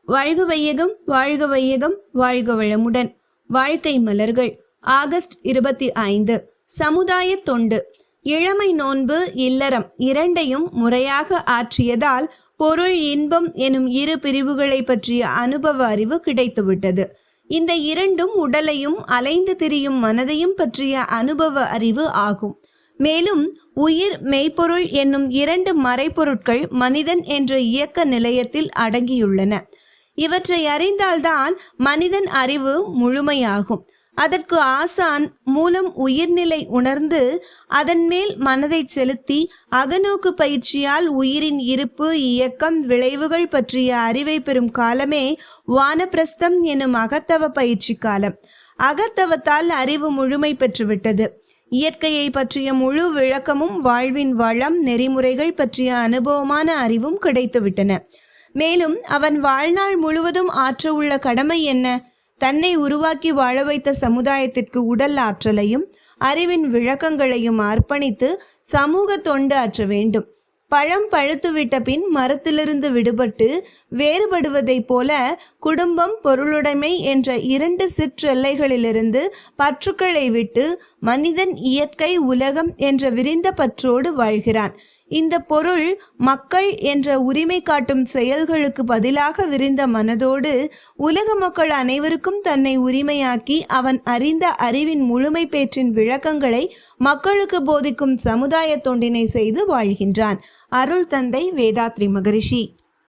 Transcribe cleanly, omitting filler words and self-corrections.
வாழ்க வையகம், வாழ்க வையகம், வாழ்க வளமுடன். வாழ்க்கை மலர்கள் ஆகஸ்ட் 25. சமுதாய தொண்டு. இளமை நோன்பு இல்லறம் இரண்டையும் முறையாக ஆற்றியதால் பொருள் இன்பம் எனும் இரு பிரிவுகளை பற்றிய அனுபவ அறிவு கிடைத்துவிட்டது. இந்த இரண்டும் உடலையும் அலைந்து திரியும் மனதையும் பற்றிய அனுபவ அறிவு ஆகும். மேலும் உயிர் மெய்ப்பொருள் என்னும் இரண்டு மறைப்பொருட்கள் மனிதன் என்ற இயக்க நிலையத்தில் அடங்கியுள்ளன. இவற்றை அறிந்தால்தான் மனிதன் அறிவு முழுமையாகும். அதற்கு ஆசான் மூலம் உயிர்நிலை உணர்ந்து அதன் மேல் மனதை செலுத்தி அகநோக்கு பயிற்சியால் உயிரின் இருப்பு, இயக்கம், விளைவுகள் பற்றிய அறிவை பெறும் காலமே வானப்பிரஸ்தம் எனும் அகத்தவ பயிற்சி காலம். அகத்தவத்தால் அறிவு முழுமை பெற்றுவிட்டது. இயற்கையை பற்றிய முழு விளக்கமும் வாழ்வின் வளம், நெறிமுறைகள் பற்றிய அனுபவமான அறிவும் கிடைத்துவிட்டன. மேலும் அவன் வாழ்நாள் முழுவதும் ஆற்ற உள்ள கடமை என்ன? தன்னை உருவாக்கி வாழ வைத்த சமுதாயத்திற்கு உடல் ஆற்றலையும் அறிவின் விளக்கங்களையும் அர்ப்பணித்து சமூக தொண்டு ஆற்ற வேண்டும். பழம் பழுத்துவிட்ட பின் மரத்திலிருந்து விடுபட்டு வேறுபடுவதைப் போல குடும்பம், பொருளுடைமை என்ற இரண்டு சிற்றெல்லைகளிலிருந்து பற்றுக்களை விட்டு மனிதன் இயற்கை, உலகம் என்ற விரிந்த பற்றோடு வாழ்கிறான். இந்த பொருள், மக்கள் என்ற உரிமை காட்டும் செயல்களுக்கு பதிலாக விரிந்த மனதோடு உலக மக்கள் அனைவருக்கும் தன்னை உரிமையாக்கி அவன் அறிந்த அறிவின் முழுமை பேற்றின் விளக்கங்களை மக்களுக்கு போதிக்கும் சமுதாய தொண்டினை செய்து வாழ்கின்றான். அருள் தந்தை வேதாத்ரி மகரிஷி.